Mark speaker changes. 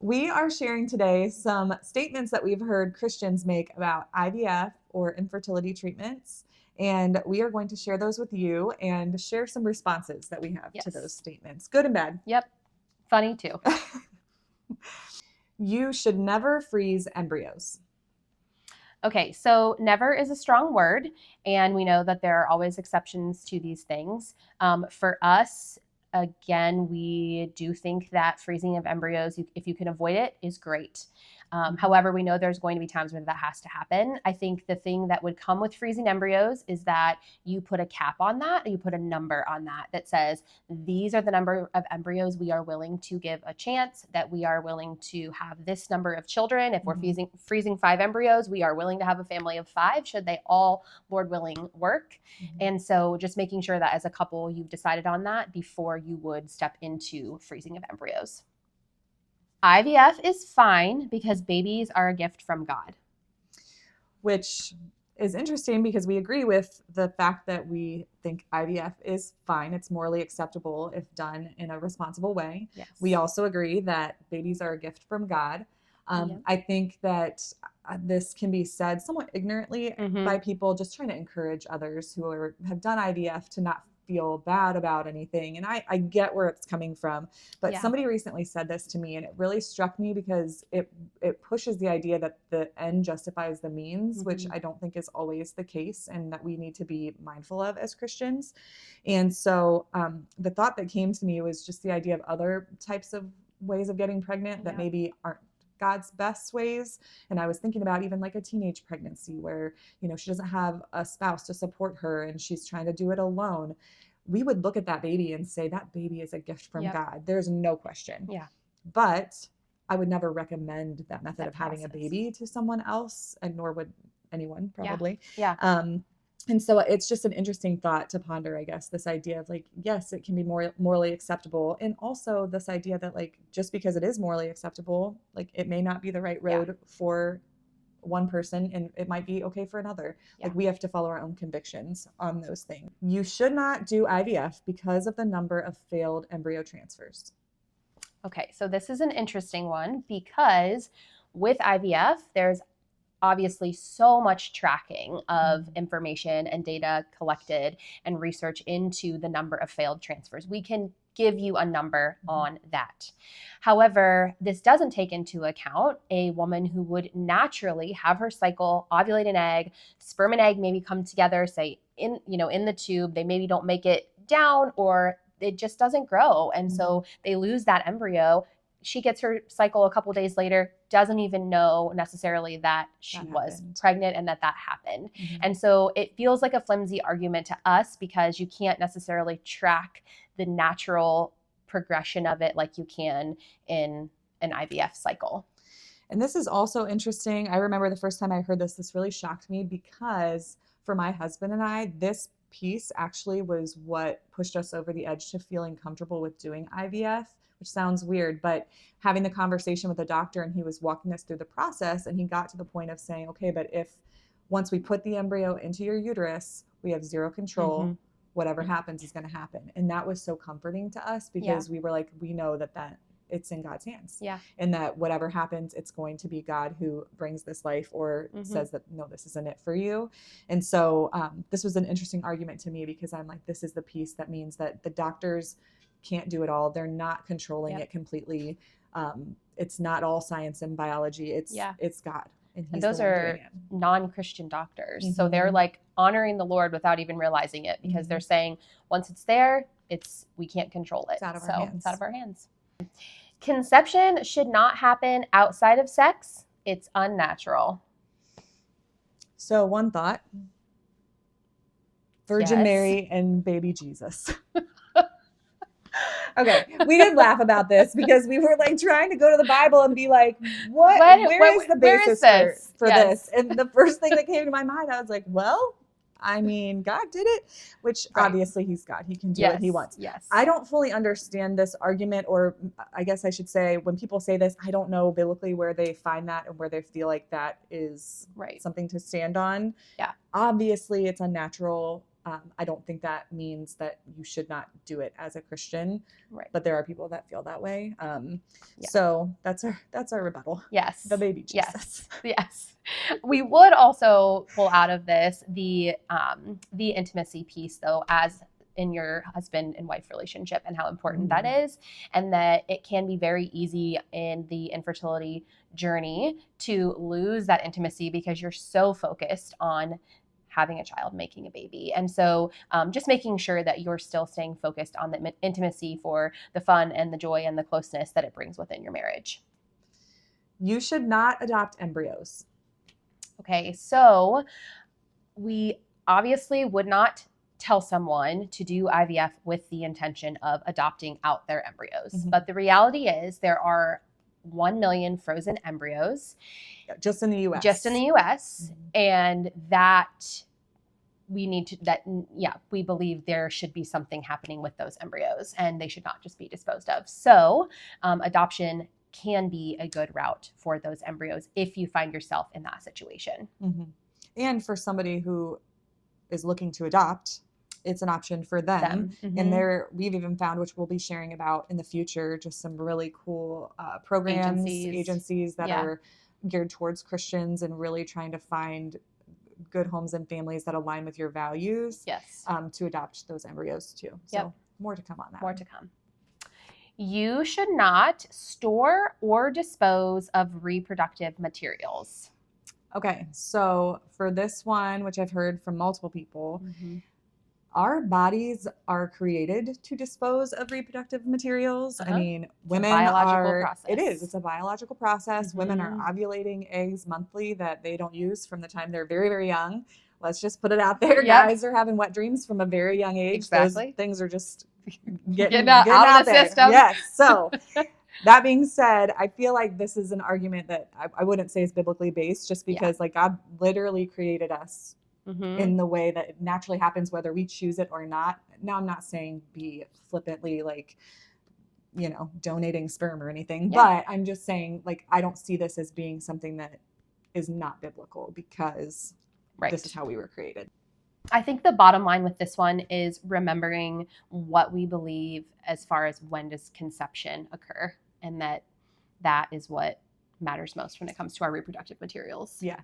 Speaker 1: We are sharing today some statements that we've heard Christians make about IVF or infertility treatments. And we are going to share those with you and share some responses that we have to those statements, good and bad.
Speaker 2: Yep. Funny too.
Speaker 1: You should never freeze embryos.
Speaker 2: Okay, so never is a strong word, and we know that there are always exceptions to these things. For us, again, we do think that freezing of embryos, if you can avoid it, is great. However, we know there's going to be times when that has to happen. I think the thing that would come with freezing embryos is that you put a cap on that, you put a number on that that says, these are the number of embryos we are willing to give a chance, that we are willing to have this number of children. If we're freezing 5 embryos, we are willing to have a family of 5, should they all, Lord willing, work. And so just making sure that as a couple, you've decided on that before you would step into freezing of embryos. IVF is fine because babies are a gift from God.
Speaker 1: Which is interesting because we agree with the fact that we think IVF is fine. It's morally acceptable if done in a responsible way.
Speaker 2: Yes.
Speaker 1: We also agree that babies are a gift from God. I think that this can be said somewhat ignorantly by people just trying to encourage others who have done IVF to not feel bad about anything. And I get where it's coming from, but somebody recently said this to me and it really struck me because it pushes the idea that the end justifies the means, which I don't think is always the case and that we need to be mindful of as Christians. And so the thought that came to me was just the idea of other types of ways of getting pregnant that maybe aren't God's best ways. And I was thinking about even like a teenage pregnancy where, she doesn't have a spouse to support her and she's trying to do it alone. We would look at that baby and say that baby is a gift from God. There's no question.
Speaker 2: Yeah.
Speaker 1: But I would never recommend that method of having a baby to someone else, and nor would anyone probably. And so it's just an interesting thought to ponder, I guess, this idea of like, yes, it can be more morally acceptable. And also this idea that like, just because it is morally acceptable, like it may not be the right road for one person and it might be okay for another. Like we have to follow our own convictions on those things. You should not do IVF because of the number of failed embryo transfers.
Speaker 2: Okay, so this is an interesting one because with IVF, there's obviously so much tracking of information and data collected and research into the number of failed transfers. We can give you a number on that. However, this doesn't take into account a woman who would naturally have her cycle, ovulate an egg, sperm and egg maybe come together, say in the tube, they maybe don't make it down or it just doesn't grow. And so they lose that embryo. She gets her cycle a couple days later, doesn't even know necessarily that she was pregnant and that happened. And so it feels like a flimsy argument to us because you can't necessarily track the natural progression of it like you can in an IVF cycle.
Speaker 1: And this is also interesting. I remember the first time I heard this really shocked me because for my husband and I, this piece actually was what pushed us over the edge to feeling comfortable with doing IVF. Which sounds weird, but having the conversation with the doctor and he was walking us through the process and he got to the point of saying, okay, but if once we put the embryo into your uterus, we have zero control, whatever happens is going to happen. And that was so comforting to us because we were like, we know that it's in God's hands.
Speaker 2: Yeah.
Speaker 1: And that whatever happens, it's going to be God who brings this life or says that, no, this isn't it for you. And so this was an interesting argument to me because I'm like, this is the piece that means that the doctors can't do it all. They're not controlling it completely. It's not all science and biology. It's God. And
Speaker 2: those are non-Christian doctors. So they're like honoring the Lord without even realizing it because they're saying once it's there, we can't control it.
Speaker 1: It's out of our hands.
Speaker 2: It's out of our hands. Conception should not happen outside of sex. It's unnatural.
Speaker 1: So one thought, Virgin Mary and baby Jesus. Okay, we did laugh about this because we were like trying to go to the Bible and be like, where is the basis for this? And the first thing that came to my mind, I was like, well, I mean, God did it, which obviously he's God. He can do what he wants.
Speaker 2: Yes.
Speaker 1: I don't fully understand this argument, or I guess I should say when people say this, I don't know biblically where they find that and where they feel like that is something to stand on.
Speaker 2: Yeah.
Speaker 1: Obviously, it's unnatural I don't think that means that you should not do it as a Christian,
Speaker 2: Right.
Speaker 1: but there are people that feel that way.
Speaker 2: Yeah.
Speaker 1: So that's our rebuttal.
Speaker 2: Yes.
Speaker 1: The baby Jesus.
Speaker 2: Yes. We would also pull out of this the intimacy piece, though, as in your husband and wife relationship, and how important that is, and that it can be very easy in the infertility journey to lose that intimacy because you're so focused on having a child, making a baby. And so just making sure that you're still staying focused on the intimacy for the fun and the joy and the closeness that it brings within your marriage.
Speaker 1: You should not adopt embryos.
Speaker 2: Okay, so we obviously would not tell someone to do IVF with the intention of adopting out their embryos. But the reality is there are 1 million frozen embryos.
Speaker 1: Just in the U.S.
Speaker 2: Just in the U.S. And that we believe there should be something happening with those embryos, and they should not just be disposed of. So adoption can be a good route for those embryos if you find yourself in that situation.
Speaker 1: And for somebody who is looking to adopt, it's an option for them. And we've even found, which we'll be sharing about in the future, just some really cool programs, agencies that are geared towards Christians and really trying to find good homes and families that align with your values. To adopt those embryos too. So more to come on that.
Speaker 2: More to come. You should not store or dispose of reproductive materials.
Speaker 1: Okay, so for this one, which I've heard from multiple people, our bodies are created to dispose of reproductive materials. I mean, women it's a biological process. Women are ovulating eggs monthly that they don't use from the time they're very, very young. Let's just put it out there. Guys are having wet dreams from a very young age.
Speaker 2: Exactly.
Speaker 1: Those things are just getting
Speaker 2: out of the
Speaker 1: there.
Speaker 2: system.
Speaker 1: Yes. So that being said, I feel like this is an argument that I wouldn't say is biblically based, just because like God literally created us in the way that it naturally happens, whether we choose it or not. Now, I'm not saying be flippantly like, donating sperm or anything, but I'm just saying, like, I don't see this as being something that is not biblical, because this is how we were created.
Speaker 2: I think the bottom line with this one is remembering what we believe as far as when does conception occur, and that is what matters most when it comes to our reproductive materials.
Speaker 1: Yeah.